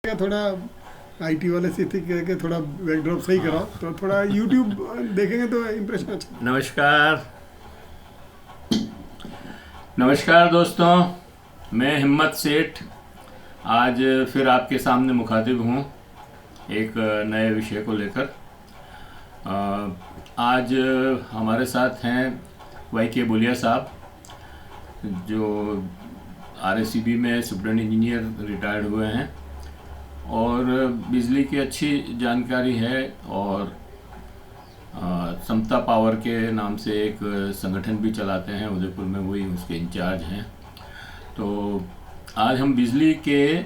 थोड़ा आईटी वाले से थी कि थोड़ा बैकड्रॉप सही कराओ तो थोड़ा यूट्यूब देखेंगे तो इम्प्रेशन अच्छा। नमस्कार नमस्कार दोस्तों, मैं हिम्मत सेठ आज फिर आपके सामने मुखातिब हूँ एक नए विषय को लेकर। आज हमारे साथ हैं YK बुलिया साहब, जो RSCB में सुपरिटेंडेंट इंजीनियर रिटायर्ड हुए हैं और बिजली की अच्छी जानकारी है और समता पावर के नाम से एक संगठन भी चलाते हैं उदयपुर में, वही उसके इंचार्ज हैं। तो आज हम बिजली के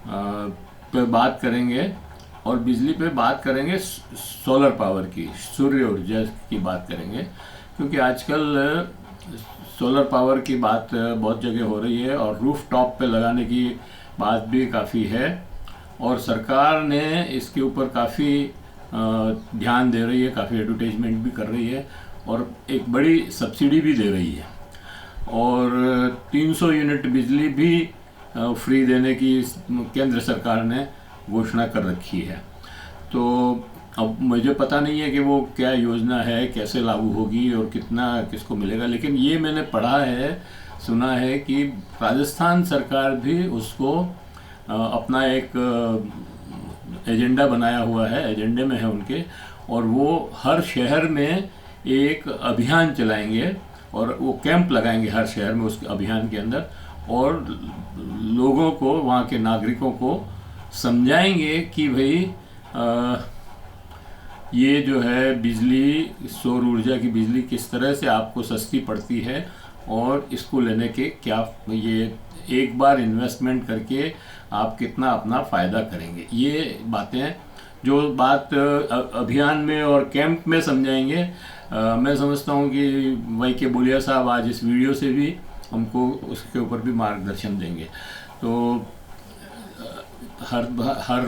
पे बात करेंगे और बिजली पे बात करेंगे सोलर पावर की, सूर्य ऊर्जा की बात करेंगे, क्योंकि आजकल सोलर पावर की बात बहुत जगह हो रही है और रूफ टॉप पे लगाने की बात भी काफ़ी है और सरकार ने इसके ऊपर काफ़ी ध्यान दे रही है, काफ़ी एडवर्टाइजमेंट भी कर रही है और एक बड़ी सब्सिडी भी दे रही है और 300 यूनिट बिजली भी फ्री देने की केंद्र सरकार ने घोषणा कर रखी है। तो अब मुझे पता नहीं है कि वो क्या योजना है, कैसे लागू होगी और कितना किसको मिलेगा, लेकिन ये मैंने पढ़ा है, सुना है कि राजस्थान सरकार भी उसको अपना एक एजेंडा बनाया हुआ है, एजेंडे में है उनके, और वो हर शहर में एक अभियान चलाएंगे और वो कैंप लगाएंगे हर शहर में उस अभियान के अंदर और लोगों को, वहाँ के नागरिकों को समझाएंगे कि भाई ये जो है बिजली, सौर ऊर्जा की बिजली किस तरह से आपको सस्ती पड़ती है और इसको लेने के क्या, ये एक बार इन्वेस्टमेंट करके आप कितना अपना फ़ायदा करेंगे। ये बातें जो बात अभियान में और कैंप में समझाएंगे, मैं समझता हूँ कि YK बुलिया साहब आज इस वीडियो से भी हमको उसके ऊपर भी मार्गदर्शन देंगे। तो हर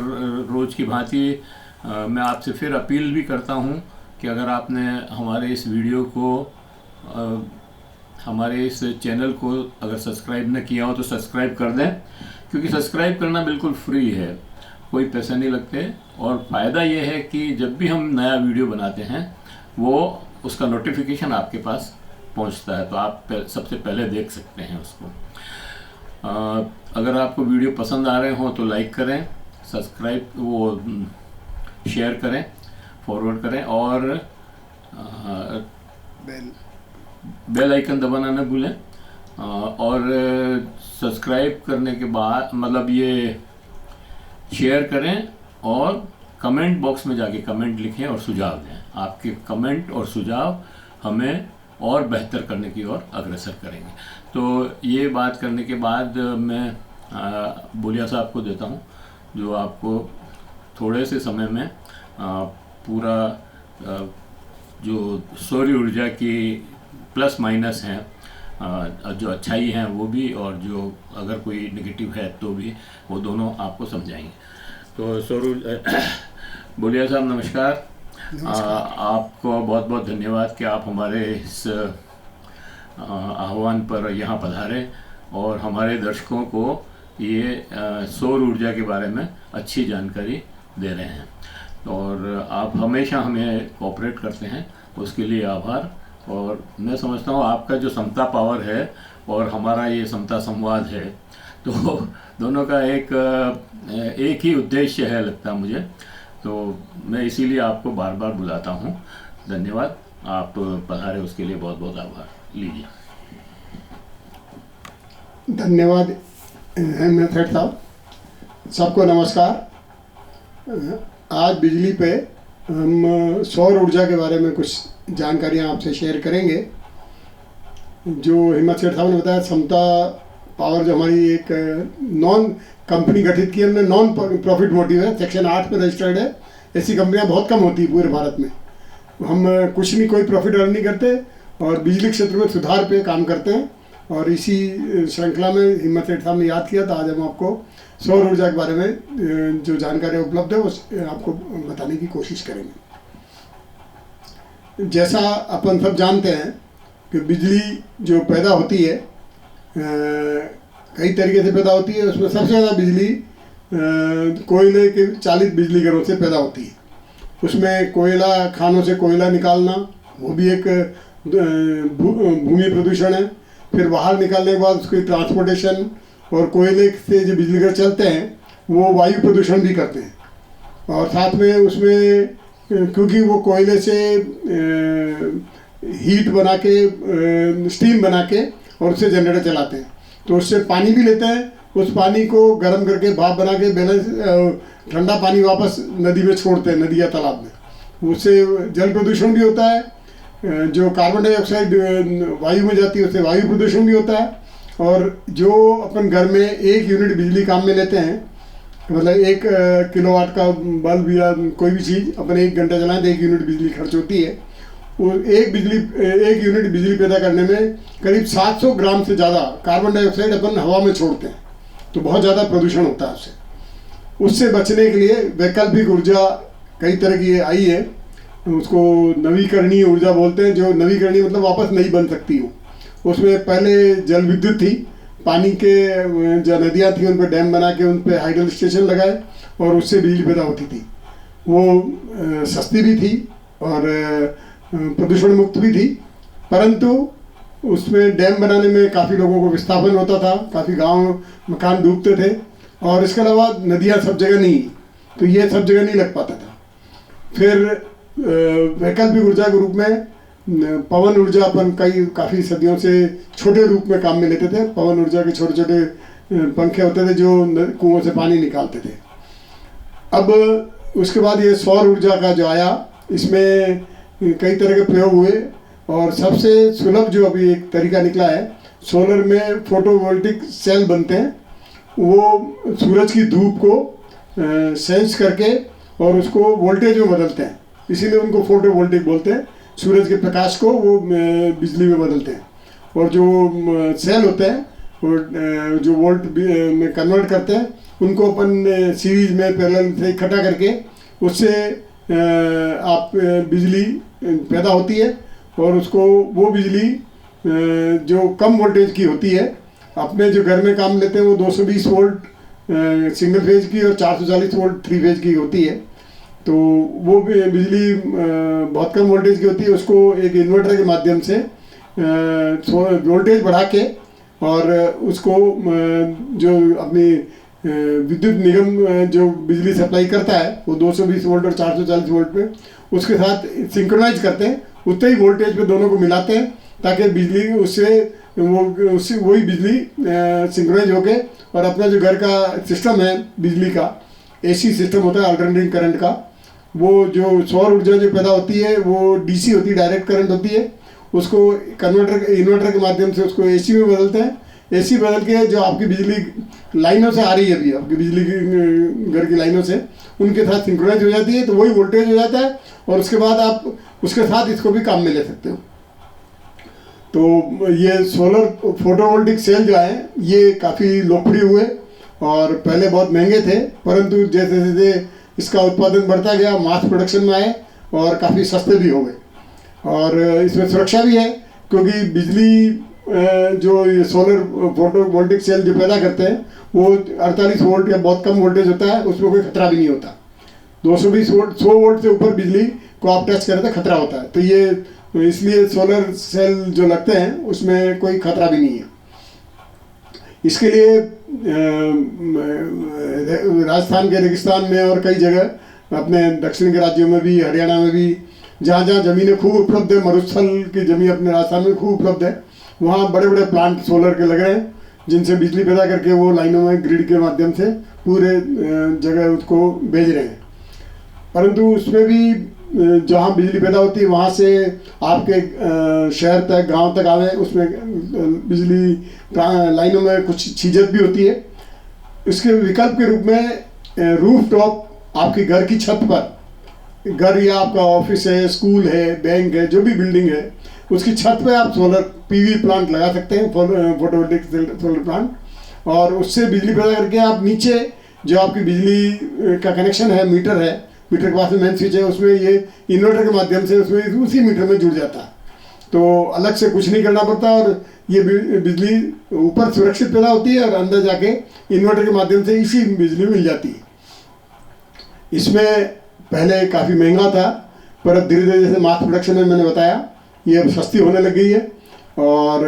रोज़ की भांति मैं आपसे फिर अपील भी करता हूँ कि अगर आपने हमारे इस वीडियो को, हमारे इस चैनल को अगर सब्सक्राइब न किया हो तो सब्सक्राइब कर दें, क्योंकि सब्सक्राइब करना बिल्कुल फ्री है, कोई पैसे नहीं लगते और फ़ायदा ये है कि जब भी हम नया वीडियो बनाते हैं वो उसका नोटिफिकेशन आपके पास पहुंचता है, तो आप सबसे पहले देख सकते हैं उसको। अगर आपको वीडियो पसंद आ रहे हो तो लाइक करें, सब्सक्राइब, वो शेयर करें, फॉरवर्ड करें और बेल आइकन दबाना न भूलें। और सब्सक्राइब करने के बाद मतलब ये शेयर करें और कमेंट बॉक्स में जाके कमेंट लिखें और सुझाव दें। आपके कमेंट और सुझाव हमें और बेहतर करने की ओर अग्रसर करेंगे। तो ये बात करने के बाद मैं बुलिया साहब को देता हूँ, जो आपको थोड़े से समय में पूरा जो सौर ऊर्जा की प्लस माइनस हैं, जो अच्छाई हैं वो भी, और जो अगर कोई नेगेटिव है तो भी, वो दोनों आपको समझाएंगे। तो सौर बुलिया साहब नमस्कार। आपको बहुत बहुत धन्यवाद कि आप हमारे इस आह्वान पर यहाँ पधारे और हमारे दर्शकों को ये सौर ऊर्जा के बारे में अच्छी जानकारी दे रहे हैं और आप हमेशा हमें कोऑपरेट करते हैं, उसके लिए आभार। और मैं समझता हूँ आपका जो समता पावर है और हमारा ये समता संवाद है, तो दोनों का एक ही उद्देश्य है लगता मुझे, तो मैं इसीलिए आपको बार बार बुलाता हूँ। धन्यवाद, आप पधारे उसके लिए बहुत बहुत आभार। लीजिए। धन्यवाद हिम्मत सेठ साहब। सबको नमस्कार। आज बिजली पे हम सौर ऊर्जा के बारे में कुछ जानकारियाँ आपसे शेयर करेंगे। जो हिम्मत सेठ साहब ने बताया, समता पावर जो हमारी एक नॉन कंपनी गठित की हमने, नॉन प्रॉफिट मोटिव है, सेक्शन 8 में रजिस्टर्ड है। ऐसी कंपनियां बहुत कम होती है पूरे भारत में। हम कुछ नहीं, कोई प्रॉफिट अर्न नहीं करते और बिजली क्षेत्र में सुधार पे काम करते हैं और इसी श्रृंखला में हिम्मत सेठ साहब ने याद किया था आज हम आपको सौर ऊर्जा के बारे में जो जानकारी उपलब्ध है वो आपको बताने की कोशिश करेंगे। जैसा अपन सब जानते हैं कि बिजली जो पैदा होती है कई तरीके से पैदा होती है। उसमें सबसे ज़्यादा बिजली कोयले के चालित बिजली घरों से पैदा होती है। उसमें कोयला, खानों से कोयला निकालना, वो भी एक भूमि प्रदूषण है। फिर बाहर निकालने के बाद उसकी ट्रांसपोर्टेशन और कोयले से जो बिजली घर चलते हैं वो वायु प्रदूषण भी करते हैं। और साथ में उसमें क्योंकि वो कोयले से हीट बना के, स्टीम बना के और उससे जनरेटर चलाते हैं, तो उससे पानी भी लेते हैं। उस पानी को गर्म करके भाप बना के ठंडा पानी वापस नदी में छोड़ते हैं, नदी या तालाब में। उससे जल प्रदूषण भी होता है। जो कार्बन डाइऑक्साइड वायु में जाती है उससे वायु प्रदूषण भी होता है। और जो अपन घर में 1 यूनिट बिजली काम में लेते हैं, मतलब 1 किलोवाट का बल्ब या कोई भी चीज़ अपन 1 घंटा चलाएं तो 1 यूनिट बिजली खर्च होती है। वो 1 यूनिट बिजली पैदा करने में करीब 700 ग्राम से ज़्यादा कार्बन डाइऑक्साइड अपन हवा में छोड़ते हैं, तो बहुत ज़्यादा प्रदूषण होता है उससे। उससे बचने के लिए वैकल्पिक ऊर्जा कई तरह की आई है, उसको नवीकरणीय ऊर्जा बोलते हैं। जो नवीकरणीय मतलब वापस नहीं बन सकती हो। उसमें पहले जल विद्युत थी, पानी के जो नदियाँ थी उन पर डैम बना के उन पर हाइडल स्टेशन लगाए और उससे बिजली पैदा होती थी। वो सस्ती भी थी और प्रदूषण मुक्त भी थी, परंतु उसमें डैम बनाने में काफ़ी लोगों को विस्थापन होता था, काफ़ी गांव मकान डूबते थे। और इसके अलावा नदियाँ सब जगह नहीं, तो ये सब जगह नहीं लग पाता था। फिर वैकल्पिक ऊर्जा के रूप में पवन ऊर्जा अपन काफ़ी सदियों से छोटे रूप में काम में लेते थे। पवन ऊर्जा के छोटे छोटे पंखे होते थे जो कुओं से पानी निकालते थे। अब उसके बाद ये सौर ऊर्जा का जो आया, इसमें कई तरह के प्रयोग हुए और सबसे सुलभ जो अभी एक तरीका निकला है, सोलर में फोटोवोल्टिक सेल बनते हैं। वो सूरज की धूप को सेंस करके और उसको वोल्टेज में बदलते हैं, इसीलिए उनको फोटोवोल्टिक बोलते हैं। सूरज के प्रकाश को वो बिजली में बदलते हैं। और जो सेल होते हैं वो जो वोल्ट में कन्वर्ट करते हैं, उनको अपन सीरीज में पैरेलल से इकट्ठा करके उससे आप बिजली पैदा होती है। और उसको वो बिजली जो कम वोल्टेज की होती है, अपने जो घर में काम लेते हैं वो 220 वोल्ट सिंगल फेज की और 440 वोल्ट 3 फेज की होती है। तो वो बिजली बहुत कम वोल्टेज की होती है। उसको एक इन्वर्टर के माध्यम से वोल्टेज बढ़ा के और उसको जो अपनी विद्युत निगम जो बिजली सप्लाई करता है वो 220 वोल्ट और 440 वोल्ट पे उसके साथ सिंक्रोनाइज करते हैं। उतने ही वोल्टेज पे दोनों को मिलाते हैं ताकि बिजली उससे वही बिजली सिंक्रोनाइज होके और अपना जो घर का सिस्टम है बिजली का, एसी सिस्टम होता है अल्टरनेटिंग करंट का, वो जो सौर ऊर्जा जो पैदा होती है वो डीसी होती है, डायरेक्ट करंट होती है। उसको इन्वर्टर के माध्यम से उसको एसी में बदलते हैं। एसी बदल के जो आपकी बिजली लाइनों से आ रही है, अभी आपकी बिजली की घर की लाइनों से उनके साथ सिंक्रोनाइज हो जाती है, तो वही वोल्टेज हो जाता है और उसके बाद आप उसके साथ इसको भी काम में ले सकते हो। तो ये सोलर फोटोवोल्टिक सेल जो है ये काफ़ी लोकप्रिय हुए और पहले बहुत महंगे थे, परंतु जैसे जैसे इसका उत्पादन बढ़ता गया मास प्रोडक्शन में आए और काफ़ी सस्ते भी हो गए। और इसमें सुरक्षा भी है क्योंकि बिजली जो ये सोलर फोटोवोल्टिक सेल जो पैदा करते हैं वो 48 वोल्ट या बहुत कम वोल्टेज होता है, उसमें कोई खतरा भी नहीं होता। 220 वोल्ट 100 वोल्ट से ऊपर बिजली को आप टच करें तो खतरा होता है। तो ये इसलिए सोलर सेल जो लगते हैं उसमें कोई खतरा भी नहीं है। इसके लिए राजस्थान के रेगिस्तान में और कई जगह अपने दक्षिण के राज्यों में भी, हरियाणा में भी, जहाँ जहाँ ज़मीनें खूब उपलब्ध है, मरुस्थल की ज़मीन अपने राजस्थान में खूब उपलब्ध है, वहाँ बड़े बड़े प्लांट सोलर के लग रहे हैं जिनसे बिजली पैदा करके वो लाइनों में ग्रिड के माध्यम से पूरे जगह उसको भेज रहे हैं। परंतु उसमें भी जहाँ बिजली पैदा होती है वहाँ से आपके शहर तक, गांव तक आवे, उसमें बिजली लाइनों में कुछ छीजत भी होती है। इसके विकल्प के रूप में रूफ टॉप आपके घर की छत पर, घर या आपका ऑफिस है, स्कूल है, बैंक है, जो भी बिल्डिंग है, उसकी छत पे आप सोलर पीवी प्लांट लगा सकते हैं, फोटोवोल्टिक सोलर प्लांट, और उससे बिजली पैदा करके आप नीचे जो आपकी बिजली का कनेक्शन है, मीटर है, मीटर के पास में मेन स्विच है, उसमें ये इन्वर्टर के माध्यम से उसमें उसी मीटर में जुड़ जाता है। तो अलग से कुछ नहीं करना पड़ता और ये बिजली ऊपर सुरक्षित पैदा होती है और अंदर जाके इन्वर्टर के माध्यम से इसी बिजली मिल जाती है। इसमें पहले काफ़ी महंगा था, पर अब धीरे धीरे जैसे मास प्रोडक्शन में मैंने बताया ये अब सस्ती होने लग गई है। और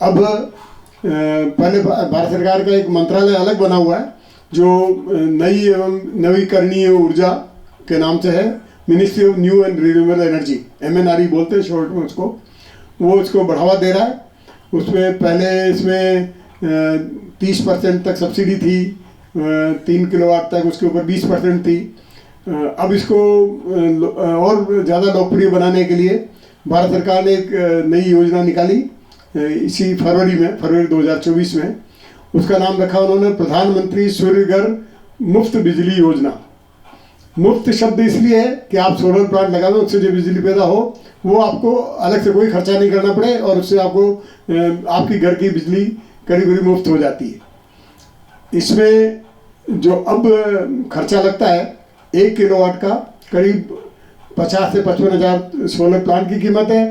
अब पहले भारत सरकार का एक मंत्रालय अलग बना हुआ है जो नई एवं नवीकरणीय ऊर्जा के नाम से है, ministry of new and renewable energy, MNRE बोलते हैं शॉर्ट में उसको। वो उसको बढ़ावा दे रहा है। उसमें पहले इसमें 30% तक सब्सिडी थी, 3 किलोवाट तक उसके ऊपर 20% थी। अब इसको और ज़्यादा लोकप्रिय बनाने के लिए भारत सरकार ने एक नई योजना निकाली इसी फरवरी 2024 में। उसका नाम रखा उन्होंने प्रधानमंत्री सूर्य घर मुफ्त बिजली योजना। मुफ्त शब्द इसलिए है कि आप सोलर प्लांट लगा दो, उससे जो बिजली पैदा हो वो आपको अलग से कोई खर्चा नहीं करना पड़े और उससे आपको आपकी घर की बिजली करीब करीब मुफ्त हो जाती है। इसमें जो अब खर्चा लगता है 1 किलोवाट का करीब 50 से 55 हज़ार सोलर प्लांट की कीमत है,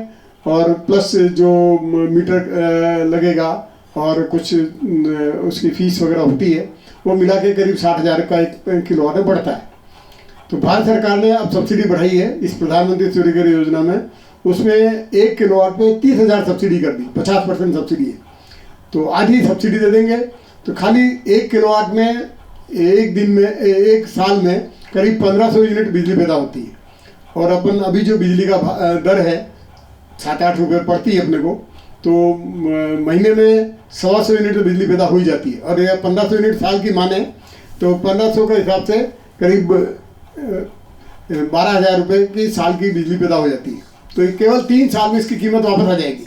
और प्लस जो मीटर लगेगा और कुछ उसकी फीस वगैरह होती है वो मिला के करीब 60,000 का 1 किलोवाट में बढ़ता है। तो भारत सरकार ने अब सब्सिडी बढ़ाई है इस प्रधानमंत्री सूर्य घर योजना में। उसमें 1 किलोवाट पे 30,000 सब्सिडी कर दी, 50% सब्सिडी है। तो आधी सब्सिडी दे देंगे तो खाली 1 किलोवाट में एक दिन में एक साल में करीब 1500 यूनिट बिजली पैदा होती है। और अपन अभी जो बिजली का दर है 7-8 रुपये पड़ती है अपने को, तो महीने में 100 यूनिट तो बिजली पैदा हो ही जाती है। और ये 1500 यूनिट साल की माने तो 1500 के हिसाब से करीब 12,000 रुपये की साल की बिजली पैदा हो जाती है। तो ये केवल 3 साल में इसकी कीमत वापस आ जाएगी।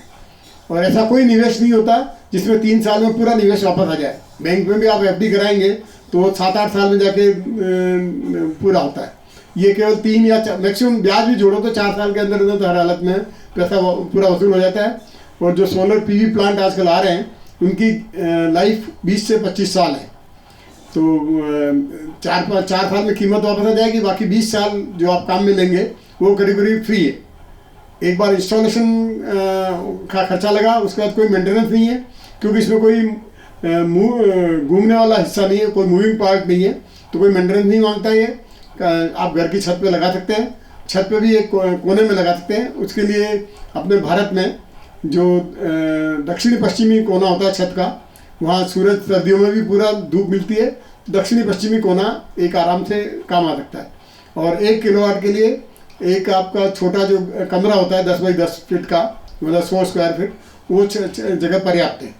और ऐसा कोई निवेश नहीं होता जिसमें 3 साल में पूरा निवेश वापस आ जाए। बैंक में भी आप FD कराएंगे तो 7-8 साल में जाके पूरा होता है। ये केवल 3 या मैक्सिमम ब्याज भी जोड़ो तो 4 साल के अंदर तो हर हालत में पैसा पूरा वसूल हो जाता है। और जो सोलर PV प्लांट आजकल आ रहे हैं उनकी लाइफ 20 से 25 साल है। तो 4 साल में कीमत वापस आ जाएगी, बाकी 20 साल जो आप काम में लेंगे वो करीब करीब फ्री है। एक बार इंस्टॉलेशन का खर्चा लगा, उसके बाद कोई मेंटेनेंस नहीं है, क्योंकि इसमें कोई घूमने वाला हिस्सा नहीं है, कोई मूविंग पार्ट नहीं है, तो कोई मेंटेनेंस नहीं मांगता है। आप घर की छत पे लगा सकते हैं, छत पे भी एक कोने में लगा सकते हैं। उसके लिए अपने भारत में जो दक्षिणी पश्चिमी कोना होता है छत का, वहाँ सूरज सर्दियों में भी पूरा धूप मिलती है, दक्षिणी पश्चिमी कोना एक आराम से काम आ सकता है। और 1 किलोवाट के लिए एक आपका छोटा जो कमरा होता है 10 बाई 10 फीट का, मतलब 100 स्क्वायर फीट, वो जगह पर्याप्त है।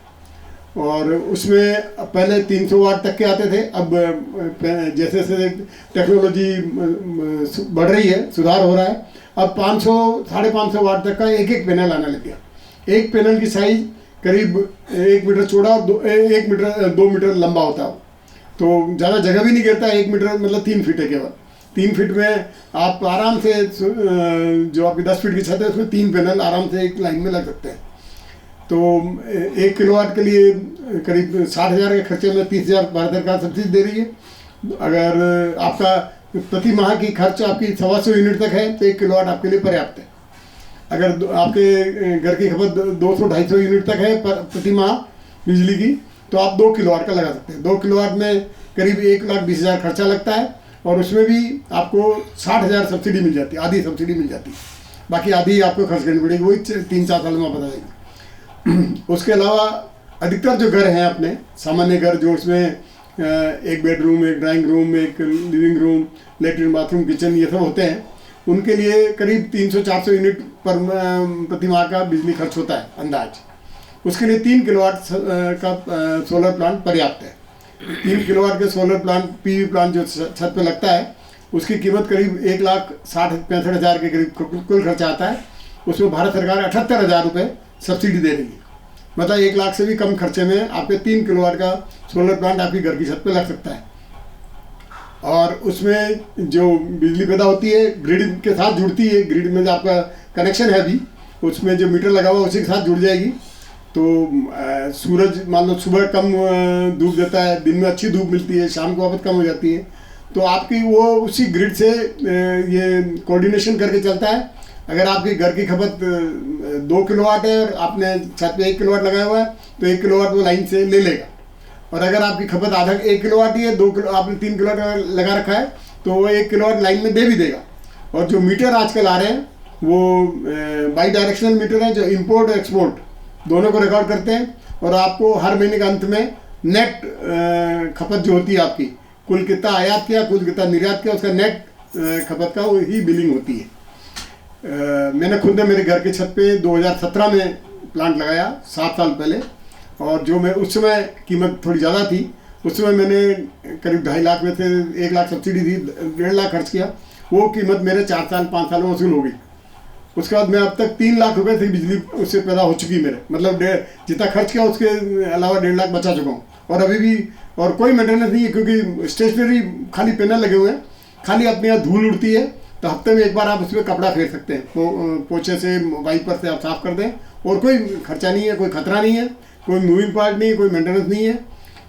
और उसमें पहले 300 वाट तक के आते थे, अब जैसे जैसे टेक्नोलॉजी बढ़ रही है, सुधार हो रहा है, अब 500-550 वाट तक का एक पैनल आने लग गया। एक पैनल की साइज करीब 1 मीटर चौड़ा और 2 मीटर लंबा होता है। तो ज़्यादा जगह भी नहीं घेरता, 1 मीटर मतलब 3 फीट है केवल। 3 फीट में आप आराम से जो आपकी 10 फीट की छत है उसमें 3 पैनल आराम से एक लाइन में लग सकते हैं। तो 1 किलोवाट के लिए करीब 60,000 के खर्चे में 30,000 भारत सरकार सब्सिडी दे रही है। अगर आपका प्रति माह की खर्च आपकी 125 यूनिट तक है तो 1 किलोवाट आपके लिए पर्याप्त है। अगर आपके घर की खपत 200-250 यूनिट तक है प्रति माह बिजली की, तो आप 2 किलोवाट का लगा सकते हैं। 2 किलोवाट में करीब 1,20,000 खर्चा लगता है, और उसमें भी आपको 60,000 सब्सिडी मिल जाती है, आधी सब्सिडी मिल जाती है, बाकी आधी आपको खर्च करनी पड़ेगी, वही 3-4 साल में वापस आ जाएगी। उसके अलावा अधिकतर जो घर हैं अपने सामान्य घर, जो उसमें एक बेडरूम, एक ड्राइंग रूम, एक living room, latrine, bathroom, kitchen, ये सब होते हैं, उनके लिए करीब 300-400 यूनिट प्रति माह का बिजली खर्च होता है अंदाज। उसके लिए 3 किलोवाट का सोलर प्लांट पर्याप्त है। 3 किलोवाट के सोलर प्लांट PV प्लांट जो छत पे लगता है उसकी कीमत करीब 1,60,65,000 के करीब कुल खर्चा आता है। उसमें भारत सरकार 78,000 रुपये सब्सिडी दे रही है, मतलब 1 लाख से भी कम खर्चे में आपके 3 किलोवाट का सोलर प्लांट आपकी घर की छत पे लग सकता है। और उसमें जो बिजली पैदा होती है ग्रिड के साथ जुड़ती है, ग्रिड में जो आपका कनेक्शन है अभी, उसमें जो मीटर लगा हुआ उसी के साथ जुड़ जाएगी। तो सूरज मान लो सुबह कम धूप देता है, दिन में अच्छी धूप मिलती है, शाम को वापस कम हो जाती है, तो आपकी वो उसी ग्रिड से ये कोऑर्डिनेशन करके चलता है। अगर आपकी घर की खपत 2 किलोवाट है और आपने छत पे 1 किलोवाट लगाया हुआ है तो 1 किलोवाट वो लाइन से ले लेगा। और अगर आपकी खपत आधा 1 किलोवाट ही है, 2 किलो आपने 3 किलोवाट लगा रखा है तो वो 1 किलोवाट लाइन में दे भी देगा। और जो मीटर आजकल आ रहे हैं वो बाई डायरेक्शनल मीटर हैं जो इंपोर्ट और एक्सपोर्ट दोनों को रिकॉर्ड करते हैं। और आपको हर महीने के अंत में नेट खपत जो होती है आपकी, कुल कितना आयात किया, कुल कितना निर्यात किया, उसका नेट खपत का वही बिलिंग होती है। मैंने खुद ने मेरे घर की छत पे 2017 में प्लांट लगाया, 7 साल पहले। और जो मैं उस समय कीमत थोड़ी ज़्यादा थी, उस समय मैंने करीब 2.5 लाख में से 1 लाख सब्सिडी दी, 1.5 लाख खर्च किया। वो कीमत मेरे 4 साल 5 साल में वसूल हो गई। उसके बाद मैं अब तक 3 लाख रुपए से बिजली उससे पैदा हो चुकी मेरे, मतलब जितना खर्च किया उसके अलावा 1.5 लाख बचा चुका हूँ। और अभी भी और कोई मेंटेनेंस नहीं है, क्योंकि स्टेशनरी खाली पैनल लगे हुए हैं, खाली अपने यहाँ धूल उड़ती है तो हफ्ते में एक बार आप उसमें कपड़ा फेर सकते हैं, पोछे से वाइपर से आप साफ कर दें। और कोई खर्चा नहीं है, कोई खतरा नहीं है, कोई मूविंग पार्ट नहीं है, कोई मेंटेनेंस नहीं है।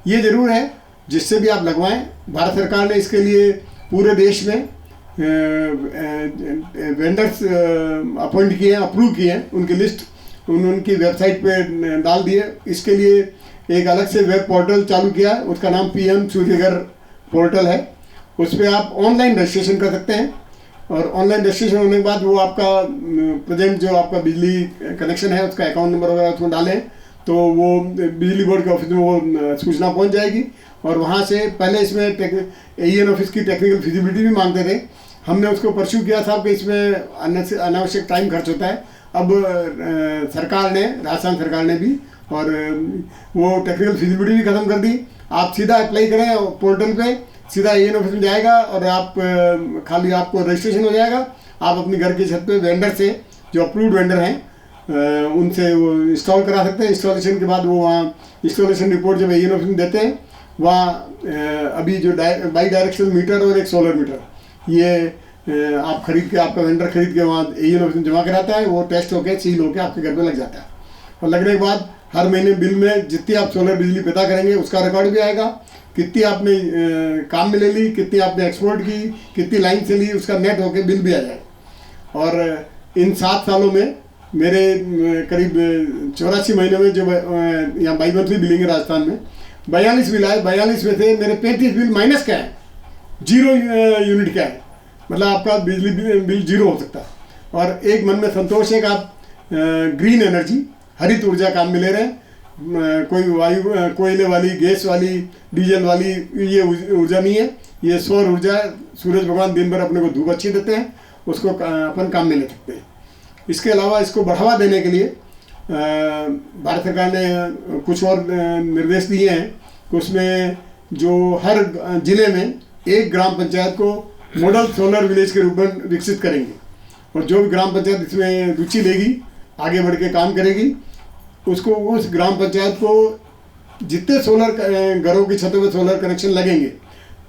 ये ज़रूर है जिससे भी आप लगवाएं। भारत सरकार ने इसके लिए पूरे देश में वेंडर्स अपॉइंट किए हैं, अप्रूव किए हैं, उनकी लिस्ट उनकी वेबसाइट पे डाल दी है। इसके लिए एक अलग से वेब पोर्टल चालू किया है, उसका नाम PM सूर्यघर पोर्टल है। उस पर आप ऑनलाइन रजिस्ट्रेशन कर सकते हैं। और ऑनलाइन रजिस्ट्रेशन होने के बाद वो आपका प्रेजेंट जो आपका बिजली कनेक्शन है उसका अकाउंट नंबर वगैरह उसमें डालें तो वो बिजली बोर्ड के ऑफिस में वो सूचना पहुंच जाएगी। और वहाँ से पहले इसमें AEN ऑफिस की टेक्निकल फिजिबिलिटी भी मांगते थे, हमने उसको परस्यू किया था कि इसमें अनावश्यक टाइम खर्च होता है। अब सरकार ने, राजस्थान सरकार ने भी और वो टेक्निकल फिजिबिलिटी भी ख़त्म कर दी। आप सीधा अप्लाई करें पोर्टल पे, सीधा AEN ऑफिस में जाएगा और आप खाली आपको रजिस्ट्रेशन हो जाएगा। आप अपनी घर की छत पे वेंडर से, जो अप्रूव्ड वेंडर हैं, उनसे वो इंस्टॉल करा सकते हैं। इंस्टॉलेशन के बाद वो वहाँ इंस्टॉलेशन रिपोर्ट जब AEN ऑफिस में देते हैं, वहाँ अभी जो बाई डायरेक्शनल मीटर और एक सोलर मीटर, ये आप खरीद के, आपका वेंडर खरीद के वहाँ AEN ऑफिस में जमा कराता है। वो टेस्ट होके सील होके आपके घर पे लग जाता है। और लगने के बाद हर महीने बिल में जितनी आप सोलर बिजली पैदा करेंगे उसका रिकॉर्ड भी आएगा, कितनी आपने काम में ले ली, कितनी आपने एक्सपोर्ट की, कितनी लाइन से ली, उसका नेट होके बिल भी आ जाएगा। और इन 7 सालों में मेरे करीब 84 महीने में जो यहाँ बाई मंथली बिलिंग है राजस्थान में 42 बिल आए। 42 में से मेरे 35 बिल माइनस का है, 0 यूनिट का है, मतलब आपका बिजली बिल 0 हो सकता है। और एक मन में संतोष है कि आप ग्रीन एनर्जी, हरित ऊर्जा काम में ले रहे हैं। कोई वायु, कोयले वाली, गैस वाली, डीजल वाली ये ऊर्जा नहीं है, ये सौर ऊर्जा। सूरज भगवान दिन भर अपने को धूप अच्छी देते हैं, उसको अपन काम में ले सकते हैं। इसके अलावा इसको बढ़ावा देने के लिए भारत सरकार ने कुछ और निर्देश दिए हैं कि उसमें जो हर जिले में एक ग्राम पंचायत को मॉडल सोलर विलेज के रूप में विकसित करेंगे। और जो भी ग्राम पंचायत इसमें रुचि लेगी, आगे बढ़ के काम करेगी, उसको उस ग्राम पंचायत को जितने सोलर घरों की छतों पे सोलर कनेक्शन लगेंगे,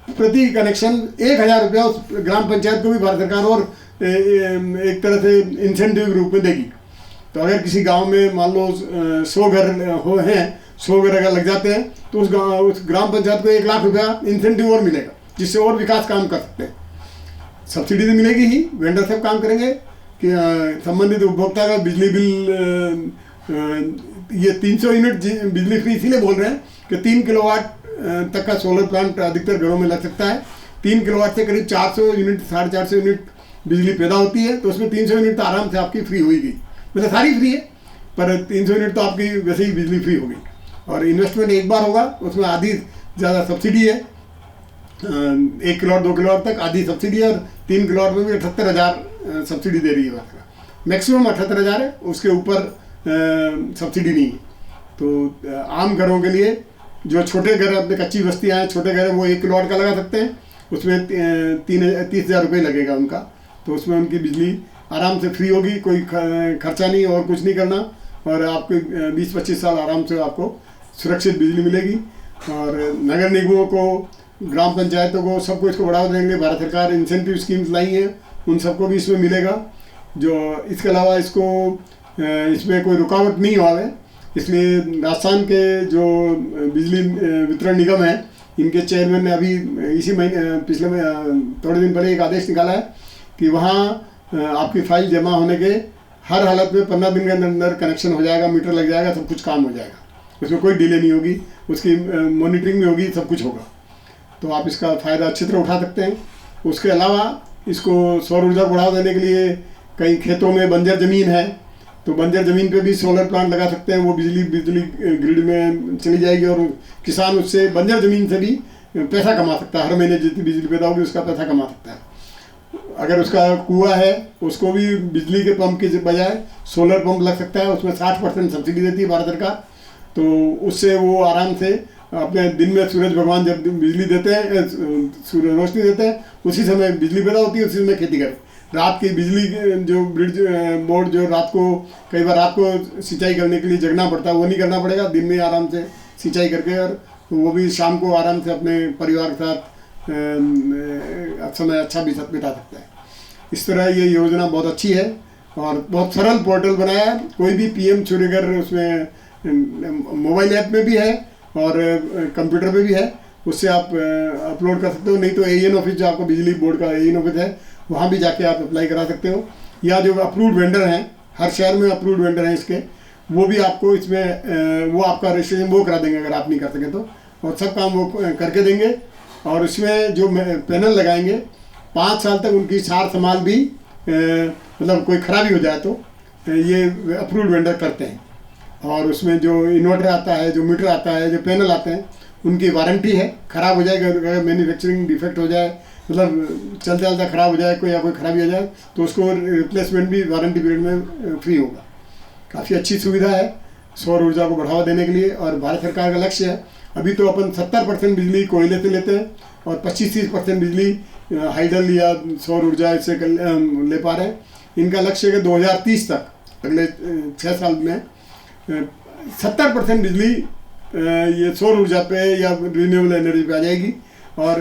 प्रति कनेक्शन 1000 रुपया उस ग्राम पंचायत को भी भारत सरकार और एक तरह से इंसेंटिव के रूप में देगी। तो अगर किसी गांव में मान लो 100 घर हैं, 100 घर अगर लग जाते हैं तो उस ग्राम पंचायत को 1 लाख रुपया इंसेंटिव और मिलेगा, जिससे और विकास काम कर सकते हैं। सब्सिडी तो मिलेगी ही, वेंडर सब काम करेंगे कि संबंधित उपभोक्ता का बिजली बिल, ये 300 यूनिट बिजली फ्री इसीलिए बोल रहे हैं कि 3 किलोवाट तक का सोलर प्लांट अधिकतर घरों में लग सकता है। 3 किलोवाट से करीब 400 यूनिट, 450 यूनिट बिजली पैदा होती है, तो उसमें 300 यूनिट तो आराम से आपकी फ्री होगी। मतलब सारी फ्री है, पर 300 यूनिट तो आपकी वैसे ही बिजली फ्री होगी। और इन्वेस्टमेंट एक बार होगा, उसमें आधी ज़्यादा सब्सिडी है, 1 किलोवाट 2 किलोवाट तक आधी सब्सिडी है। और 3 किलोवाट में भी 78,000 सब्सिडी दे रही है भारत, मैक्सिमम 78,000 है, उसके ऊपर सब्सिडी नहीं है। तो आम घरों के लिए, जो छोटे घर अपने कच्ची बस्तियाँ हैं, छोटे घर हैं, वो 1 किलोवाट का लगा सकते हैं, उसमें 30,000 रुपये लगेगा उनका। तो उसमें उनकी बिजली आराम से फ्री होगी, कोई खर्चा नहीं और कुछ नहीं करना, और आपको 20-25 साल आराम से आपको सुरक्षित बिजली मिलेगी। और नगर निगमों को, ग्राम पंचायतों को, सबको इसको बढ़ावा देंगे। भारत सरकार इंसेंटिव स्कीम्स लाई हैं, उन सबको भी इसमें मिलेगा। जो इसके अलावा इसमें कोई रुकावट नहीं हुआ है, इसलिए राजस्थान के जो बिजली वितरण निगम है, इनके चेयरमैन ने अभी इसी महीने पिछले थोड़े दिन पहले एक आदेश निकाला है कि वहाँ आपकी फाइल जमा होने के हर हालत में 15 दिन के अंदर कनेक्शन हो जाएगा, मीटर लग जाएगा, सब कुछ काम हो जाएगा, उसमें कोई डिले नहीं होगी, उसकी मॉनिटरिंग भी होगी, सब कुछ होगा। तो आप इसका फ़ायदा अच्छी तरह उठा सकते हैं। उसके अलावा इसको सौर ऊर्जा को बढ़ावा देने के लिए कई खेतों में बंजर ज़मीन है, तो बंजर ज़मीन पे भी सोलर प्लांट लगा सकते हैं। वो बिजली ग्रिड में चली जाएगी और किसान उससे बंजर ज़मीन से भी पैसा कमा सकता है। हर महीने जितनी बिजली पैदा होगी उसका पैसा कमा सकता है। अगर उसका कुआं है उसको भी बिजली के पंप के बजाय सोलर पंप लग सकता है, उसमें 60% सब्सिडी देती है भारत सरकार। तो उससे वो आराम से अपने दिन में सूरज भगवान जब बिजली देते हैं, सूर्य रोशनी देते हैं, उसी समय बिजली पैदा होती है, उसी समय खेती करें। रात की बिजली जो ब्रिज बोर्ड जो रात को कई बार रात को सिंचाई करने के लिए जगना पड़ता है, वो नहीं करना पड़ेगा, दिन में आराम से सिंचाई करके, और वो भी शाम को आराम से अपने परिवार के साथ समय अच्छा बिता सकता है। इस तरह ये योजना बहुत अच्छी है और बहुत सरल पोर्टल बनाया है। कोई भी PM सूर्यघर उसमें मोबाइल ऐप में भी है और कंप्यूटर पे भी है, उससे आप अपलोड कर सकते हो। नहीं तो AN ऑफिस, जो आपको बिजली बोर्ड का AN ऑफिस है, वहाँ भी जाके आप अप्लाई करा सकते हो। या जो अप्रूव्ड वेंडर हैं, हर शहर में अप्रूव्ड वेंडर हैं इसके, वो भी आपको इसमें वो आपका रजिस्ट्रेशन वो करा देंगे अगर आप नहीं कर सकें तो, और सब काम वो करके देंगे। और इसमें जो पैनल लगाएंगे 5 साल तक उनकी सार संभाल भी मतलब कोई खराबी हो जाए तो ये अप्रूव्ड वेंडर करते हैं। और उसमें जो इन्वर्टर आता है, जो मीटर आता है, जो पैनल आते हैं, उनकी वारंटी है। ख़राब हो जाएगा, अगर मैन्युफैक्चरिंग डिफेक्ट हो जाए, मतलब चलते चलते ख़राब हो जाए कोई, या कोई ख़राबी हो जाए, तो उसको रिप्लेसमेंट भी वारंटी पीरियड में फ्री होगा। काफ़ी अच्छी सुविधा है सौर ऊर्जा को बढ़ावा देने के लिए। और भारत सरकार का लक्ष्य है, अभी तो अपन 70% बिजली कोयले से लेते हैं और 25-30% बिजली हाइडल या सौर ऊर्जा इससे ले पा रहे हैं। इनका लक्ष्य है कि 2030 तक, अगले 6 साल में 70% बिजली ये सौर ऊर्जा पे या रिन्यूएबल एनर्जी पे आ जाएगी। और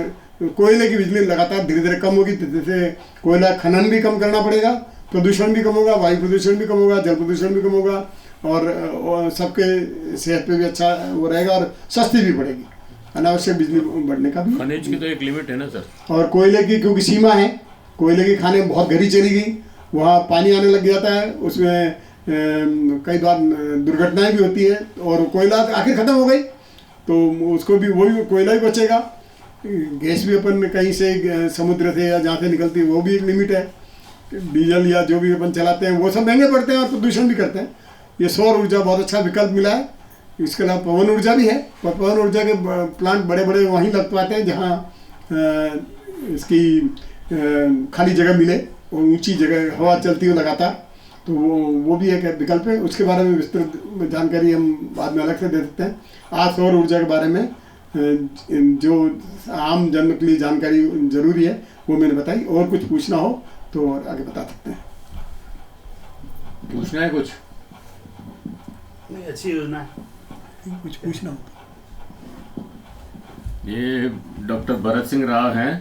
कोयले की बिजली लगातार धीरे धीरे कम होगी, जैसे कोयला खनन भी कम करना पड़ेगा, प्रदूषण भी कम होगा, वायु प्रदूषण भी कम होगा, जल प्रदूषण भी कम होगा, और सबके सेहत पे भी अच्छा वो रहेगा और सस्ती भी पड़ेगी। अनावश्यक बिजली बढ़ने का भी खनिज की तो एक लिमिट है ना सर, और कोयले की क्योंकि सीमा है, कोयले की खाने बहुत घड़ी चली गई, वहाँ पानी आने लग जाता है, उसमें कई बार दुर्घटनाएं भी होती है, और कोयला आखिर ख़त्म हो गई तो उसको भी वही कोयला ही बचेगा। गैस भी अपन कहीं से समुद्र से या जहाँ से निकलती है वो भी एक लिमिट है। डीजल या जो भी अपन चलाते हैं वो सब महंगे पड़ते हैं और प्रदूषण भी करते हैं। ये सौर ऊर्जा बहुत अच्छा विकल्प मिला है। इसके अलावा पवन ऊर्जा भी है, पर पवन ऊर्जा के प्लांट बड़े बड़े वहीं लग पाते हैं जहाँ इसकी खाली जगह मिले और ऊंची जगह हवा चलती हो लगातार, तो वो भी एक विकल्प है। उसके बारे में विस्तृत जानकारी हम बाद में अलग से दे सकते हैं। आज सौर ऊर्जा के बारे में जो आम जन के लिए जानकारी जरूरी है वो मैंने बताई। और कुछ पूछना हो तो और आगे बता सकते हैं। पूछना है कुछ? नहीं, अच्छी योजना है। कुछ पूछना हो? ये डॉक्टर भरत सिंह राव हैं,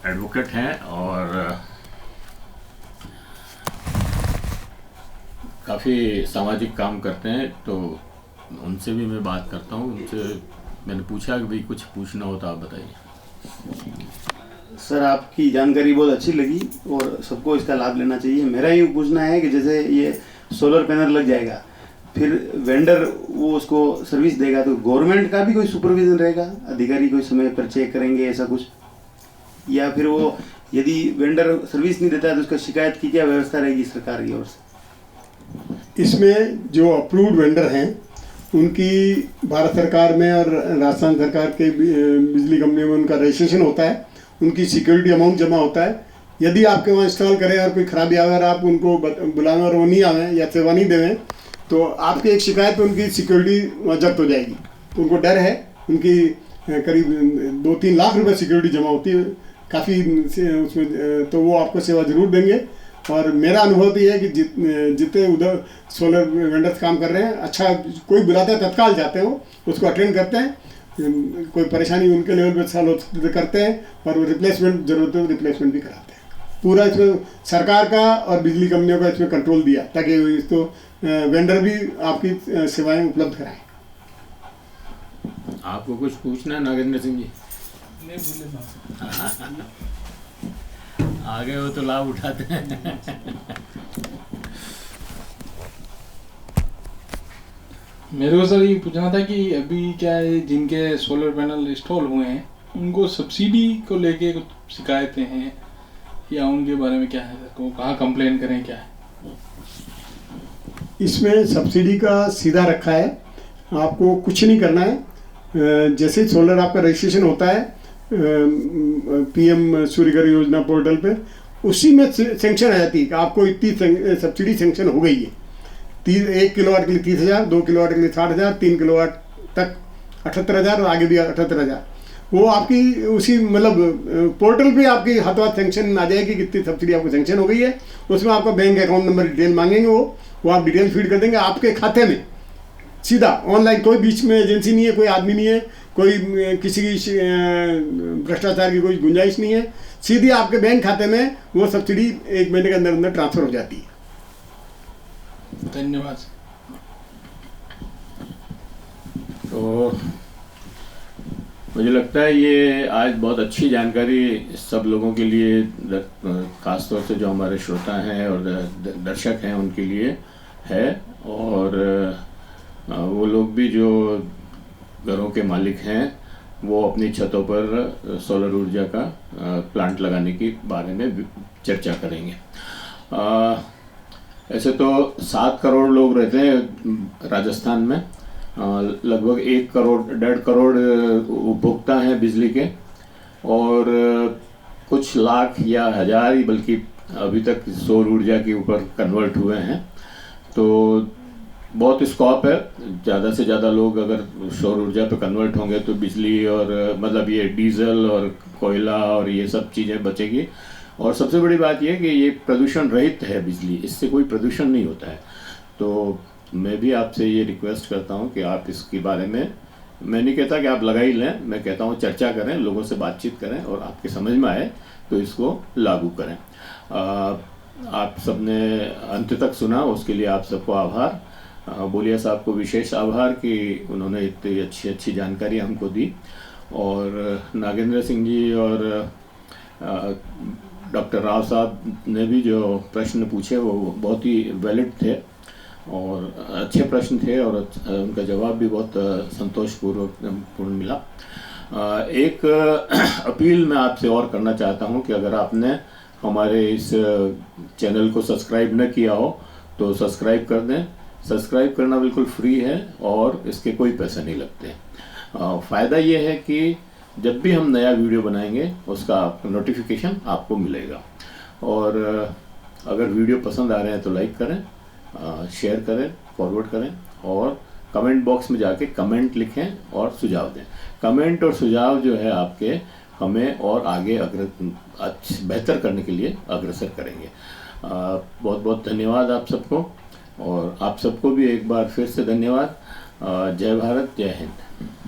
एडवोकेट हैं और काफ़ी सामाजिक काम करते हैं, तो उनसे भी मैं बात करता हूँ। उनसे मैंने पूछा कि भाई कुछ पूछना हो तो आप बताइए। सर, आपकी जानकारी बहुत अच्छी लगी और सबको इसका लाभ लेना चाहिए। मेरा यूँ पूछना है कि जैसे ये सोलर पैनल लग जाएगा, फिर वेंडर वो उसको सर्विस देगा, तो गवर्नमेंट का भी कोई सुपरविजन रहेगा? अधिकारी कोई समय पर चेक करेंगे ऐसा कुछ? या फिर वो यदि वेंडर सर्विस नहीं देता है तो उसका शिकायत की क्या व्यवस्था रहेगी सरकार की ओर से? इसमें जो अप्रूव्ड वेंडर हैं उनकी भारत सरकार में और राजस्थान सरकार के बिजली कंपनियों में उनका रजिस्ट्रेशन होता है, उनकी सिक्योरिटी अमाउंट जमा होता है। यदि आपके वहाँ इंस्टॉल करें और कोई खराबी आवे और आप उनको बुलावें और वो नहीं आवें या सेवा नहीं देवें, तो आपकी एक शिकायत पे उनकी सिक्योरिटी जब्त हो जाएगी। तो उनको डर है, उनकी करीब 2-3 लाख रुपए सिक्योरिटी जमा होती है काफ़ी उसमें, तो वो आपको सेवा ज़रूर देंगे। और मेरा अनुभव तो ये है कि जितने उधर सोलर वेंडर्स काम कर रहे हैं, अच्छा कोई बुलाता है तत्काल जाते हैं, वो उसको अटेंड करते हैं, कोई परेशानी उनके लेवल पे सॉल्व करते हैं, और वो रिप्लेसमेंट जरूरत है तो रिप्लेसमेंट भी कराते हैं। पूरा इसमें सरकार का और बिजली कंपनियों का इसमें कंट्रोल दिया ताकि इसको वेंडर भी आपकी सेवाएं उपलब्ध कराएं। आपको कुछ पूछना है नागेंद्र सिंह जी? नहीं भूले ना। आगे हो तो लाभ उठाते हैं। मेरे को सर ये पूछना था कि अभी क्या है, जिनके सोलर पैनल इंस्टॉल हुए हैं उनको सब्सिडी को लेके कुछ शिकायतें हैं या उनके बारे में क्या है, वो कहाँ कंप्लेन करें, क्या है? इसमें सब्सिडी का सीधा रखा है, आपको कुछ नहीं करना है। जैसे ही सोलर आपका रजिस्ट्रेशन होता है पीएम सूर्यघर योजना पोर्टल पे, उसी में सेंक्शन आ जाती है कि आपको इतनी सब्सिडी सेंक्शन हो गई है। 1 किलोवाट के लिए 30,000, 2 किलोवाट के लिए 60,000, 3 किलोवाट तक 78,000 और आगे भी 78,000। वो आपकी उसी मतलब पोर्टल पे आपकी हाथों हाथ सेंक्शन आ जाएगी कितनी सब्सिडी आपको सेंक्शन हो गई है। उसमें आपका बैंक अकाउंट नंबर डिटेल मांगेंगे, वो आप डिटेल फीड कर देंगे आपके खाते में सीधा ऑनलाइन। कोई बीच में एजेंसी नहीं है, कोई आदमी नहीं है, कोई किसी की भ्रष्टाचार की कोई गुंजाइश नहीं है। सीधी आपके बैंक खाते में वो सब्सिडी 1 महीने के अंदर अंदर ट्रांसफर हो जाती है। धन्यवाद। तो मुझे लगता है ये आज बहुत अच्छी जानकारी सब लोगों के लिए, खासतौर से जो हमारे श्रोता हैं और दर्शक हैं उनके लिए है। और वो लोग भी जो घरों के मालिक हैं वो अपनी छतों पर सोलर ऊर्जा का प्लांट लगाने के बारे में चर्चा करेंगे। ऐसे तो 7 करोड़ लोग रहते हैं राजस्थान में, लगभग 1 करोड़ 1.5 करोड़ उपभोक्ता हैं बिजली के, और कुछ लाख या हज़ार ही बल्कि अभी तक सौर ऊर्जा के ऊपर कन्वर्ट हुए हैं। तो बहुत स्कोप है, ज़्यादा से ज़्यादा लोग अगर सौर ऊर्जा पे कन्वर्ट होंगे तो बिजली और मतलब ये डीजल और कोयला और ये सब चीज़ें बचेगी। और सबसे बड़ी बात यह कि ये प्रदूषण रहित है बिजली, इससे कोई प्रदूषण नहीं होता है। तो मैं भी आपसे ये रिक्वेस्ट करता हूँ कि आप इसके बारे में, मैं नहीं कहता कि आप लगा ही लें, मैं कहता हूँ चर्चा करें, लोगों से बातचीत करें और आपके समझ में आए तो इसको लागू करें। आप सबने अंत तक सुना, उसके लिए आप सबको आभार। बोलिया साहब को विशेष आभार कि उन्होंने इतनी अच्छी जानकारी हमको दी। और नागेंद्र सिंह जी और डॉक्टर राव साहब ने भी जो प्रश्न पूछे वो बहुत ही वैलिड थे और अच्छे प्रश्न थे, और उनका जवाब भी बहुत संतोषपूर्ण मिला। एक अपील मैं आपसे और करना चाहता हूं कि अगर आपने हमारे इस चैनल को सब्सक्राइब न किया हो तो सब्सक्राइब कर दें। सब्सक्राइब करना बिल्कुल फ्री है और इसके कोई पैसे नहीं लगते। फ़ायदा ये है कि जब भी हम नया वीडियो बनाएंगे उसका नोटिफिकेशन आपको मिलेगा। और अगर वीडियो पसंद आ रहे हैं तो लाइक करें, शेयर करें, फॉरवर्ड करें और कमेंट बॉक्स में जाके कमेंट लिखें और सुझाव दें। कमेंट और सुझाव जो है आपके हमें और आगे बेहतर करने के लिए अग्रसर करेंगे। बहुत बहुत धन्यवाद आप सबको, और आप सबको भी एक बार फिर से धन्यवाद। जय भारत, जय हिंद।